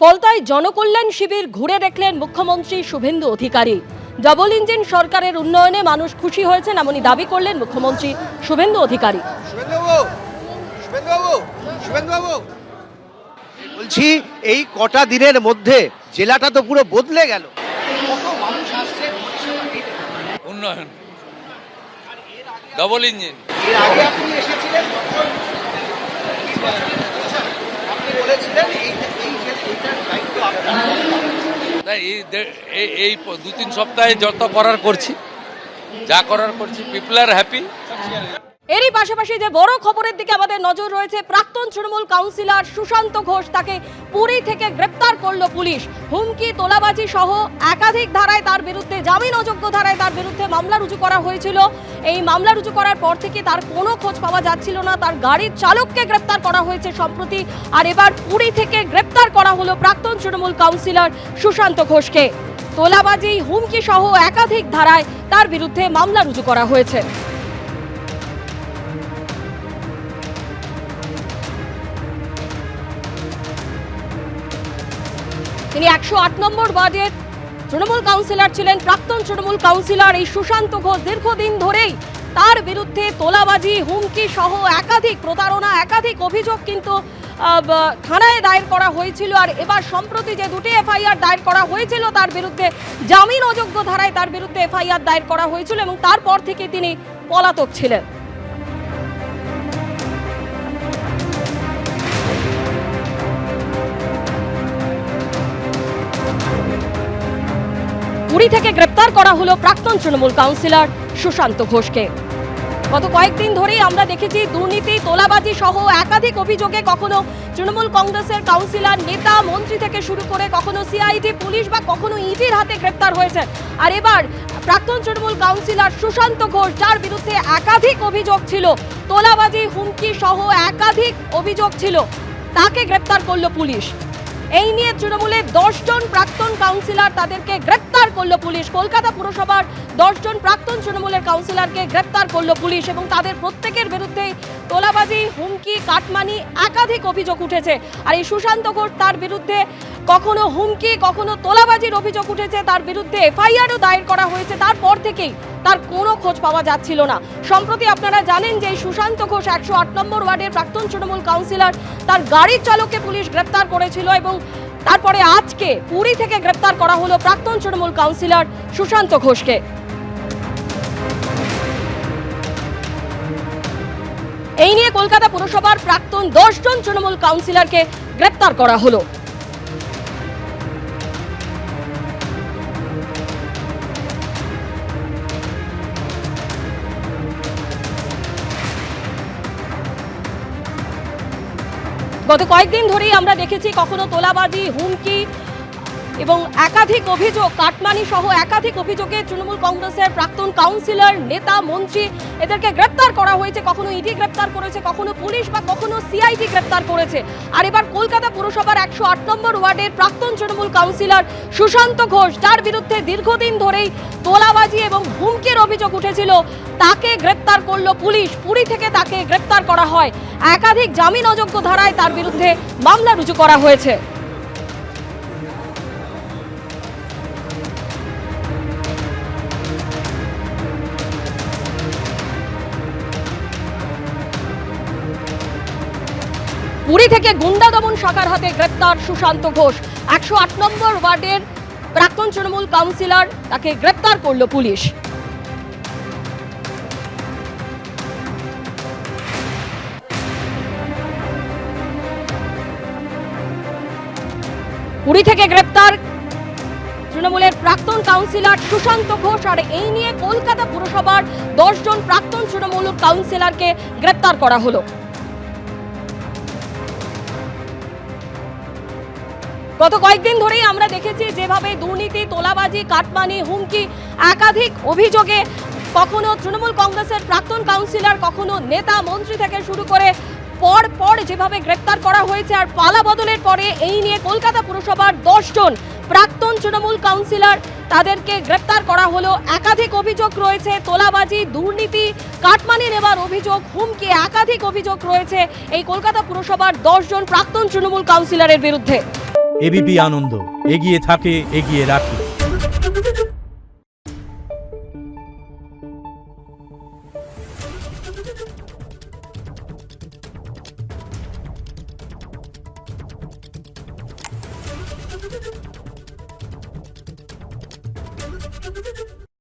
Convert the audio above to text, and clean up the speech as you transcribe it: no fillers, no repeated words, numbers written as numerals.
কলতায় জনকল্যাণ শিবির ঘুরে দেখলেন মুখ্যমন্ত্রী শুভেন্দু অধিকারী। ডাবল ইঞ্জিন সরকারের উন্নয়নে মানুষ খুশি হয়েছেন এমনই দাবি করলেন মুখ্যমন্ত্রী শুভেন্দু অধিকারী। বলছি এই কটা দিনের মধ্যে জেলাটা তো পুরো বদলে গেল। উন্নয়ন ডাবল ইঞ্জিন। এর আগে আপনি এসেছিলেন, আপনি বলেছিলেন এইটার দায়িত্ব আপনার। তাই এই 2-3 সপ্তাহে যত করার করছি, যা করার করছি, পিপল আর হ্যাপি। এরই পাশাপাশি যে বড় খবরের দিকে আমাদের নজর রয়েছে, প্রাক্তন তৃণমূল কাউন্সিলর সুশান্ত ঘোষ, তাকে পুরী থেকে গ্রেপ্তার করলো পুলিশ। হুমকি, তোলাবাজি সহ একাধিক ধারায় তার বিরুদ্ধে, জামিন অযোগ্য ধারায় তার বিরুদ্ধে মামলা রুজু করা হয়েছিল। এই মামলা রুজু করার পর থেকে তার কোনো খোঁজ পাওয়া যাচ্ছিল না। তার গাড়ির চালককে গ্রেপ্তার করা হয়েছে সম্প্রতি, আর এবার পুরী থেকে গ্রেপ্তার করা হলো প্রাক্তন তৃণমূল কাউন্সিলর সুশান্ত ঘোষকে। তোলাবাজি, হুমকি সহ একাধিক ধারায় তার বিরুদ্ধে মামলা রুজু করা হয়েছে। তিনি 108 নম্বর ওয়ার্ডের তৃণমূল কাউন্সিলর ছিলেন, প্রাক্তন তৃণমূল কাউন্সিলর এই সুশান্ত ঘোষ। দীর্ঘদিন ধরেই তার বিরুদ্ধে তোলাবাজি, হুমকি সহ একাধিক প্রতারণা, একাধিক অভিযোগ কিন্তু থানায় দায়ের করা হয়েছিল। আর এবার সম্প্রতি যে দুটি এফআইআর দায়ের করা হয়েছিল তার বিরুদ্ধে, জামিন অযোগ্য ধারায় তার বিরুদ্ধে এফআইআর দায়ের করা হয়েছিল এবং তারপর থেকে তিনি পলাতক ছিলেন। পুরী থেকে গ্রেপ্তার করা হলো প্রাক্তন তৃণমূল কাউন্সিলর সুশান্ত ঘোষকে। গত কয়েকদিন ধরেই আমরা দেখেছি দুর্নীতি, তোলাবাজি সহ একাধিক অভিযোগে কখনো তৃণমূল কংগ্রেসের কাউন্সিলর, নেতা, মন্ত্রী থেকে শুরু করে কখনো সিআইডি, পুলিশ বা কখনো ইডির হাতে গ্রেপ্তার হয়েছেন। আর এবার প্রাক্তন তৃণমূল কাউন্সিলর সুশান্ত ঘোষ, যার বিরুদ্ধে একাধিক অভিযোগ ছিল, তোলাবাজি, হুমকি সহ একাধিক অভিযোগ ছিল, তাকে গ্রেপ্তার করলো পুলিশ। এই নিয়ে তৃণমূলের 10 জন প্রাক্তন কাউন্সিলর, তাদেরকে গ্রেপ্তার করলো পুলিশ। কলকাতা পুরসভার 10 জন প্রাক্তন তৃণমূলের কাউন্সিলরকে গ্রেপ্তার করলো পুলিশ এবং তাদের প্রত্যেকের বিরুদ্ধে তোলাবাজি, হুমকি, কাটমানি একাধিক অভিযোগ উঠেছে। আর এই সুশান্ত ঘোষ, তার বিরুদ্ধে কখনো হুমকি, কখনো তোলাবাজির অভিযোগ উঠেছে, তার বিরুদ্ধে এফআইআরও দায়ের করা হয়েছে। তারপর থেকেই তার কোনো খোঁজ পাওয়া যাচ্ছিল না। সম্প্রতি আপনারা জানেন যে সুশান্ত ঘোষ 108 নম্বর ওয়ার্ডের প্রাক্তন তৃণমূল কাউন্সিলর, তার গাড়ির চালককে পুলিশ গ্রেপ্তার করেছিল এবং তারপরে আজকে পুরী থেকে গ্রেপ্তার করা হলো প্রাক্তন তৃণমূল কাউন্সিলর সুশান্ত ঘোষকে। এই নিয়ে কলকাতা পুরসভার প্রাক্তন 10 জন তৃণমূল কাউন্সিলরকে গ্রেপ্তার করা হলো। গত কয়েকদিন ধরেই আমরা দেখেছি কখনো তোলাবাজি, হুমকি এবং একাধিক অভিযোগ, কাটমানি সহ একাধিক অভিযোগে তৃণমূল কংগ্রেসের প্রাক্তন কাউন্সিলর, নেতা, মন্ত্রী, এদেরকে গ্রেপ্তার করা হয়েছে। কখনো ইডি গ্রেপ্তার করেছে, কখনো পুলিশ বা কখনো সিআইডি গ্রেপ্তার করেছে। আর এবার কলকাতা পুরসভার 108 নম্বর ওয়ার্ডের প্রাক্তন তৃণমূল কাউন্সিলর সুশান্ত ঘোষ, যার বিরুদ্ধে দীর্ঘদিন ধরেই তোলাবাজি এবং হুমকির অভিযোগ উঠেছিল, তাকে গ্রেপ্তার করলো পুলিশ। পুরী থেকে তাকে গ্রেপ্তার করা হয়। একাধিক জামিন অযোগ্য ধারায় তার বিরুদ্ধে মামলা রুজু করা হয়েছে। পুরী থেকে গুন্ডা দমন শাখার হাতে গ্রেপ্তার সুশান্ত ঘোষ। 108 নম্বর ওয়ার্ডের প্রাক্তন তৃণমূল কাউন্সিলর, তাকে গ্রেপ্তার করলো পুলিশ। পুরী থেকে গ্রেপ্তার তৃণমূলের প্রাক্তন কাউন্সিলর সুশান্ত ঘোষ। আর এই নিয়ে কলকাতা পুরসভার 10 জন প্রাক্তন তৃণমূল কাউন্সিলরকে গ্রেপ্তার করা হলো। গত কয়েকদিন ধরেই আমরা দেখেছি যেভাবে দুর্নীতি, তোলাবাজি, কাটমানি, হুমকি, একাধিক অভিযোগে কখনো তৃণমূল কংগ্রেসের প্রাক্তন কাউন্সিলর, কখনো নেতা, মন্ত্রী থেকে শুরু করে পর যেভাবে গ্রেপ্তার করা হয়েছে। আর পালা বদলের পরে এই নিয়ে কলকাতা পুরসভার 10 জন প্রাক্তন তৃণমূল কাউন্সিলর, তাদেরকে গ্রেপ্তার করা হলো। একাধিক অভিযোগ রয়েছে, তোলাবাজি, দুর্নীতি, কাটমানি নেবার অভিযোগ, হুমকি, একাধিক অভিযোগ রয়েছে এই কলকাতা পুরসভার 10 জন প্রাক্তন তৃণমূল কাউন্সিলরের বিরুদ্ধে। এবিপি আনন্দ, এগিয়ে থাকে, এগিয়ে রাখে।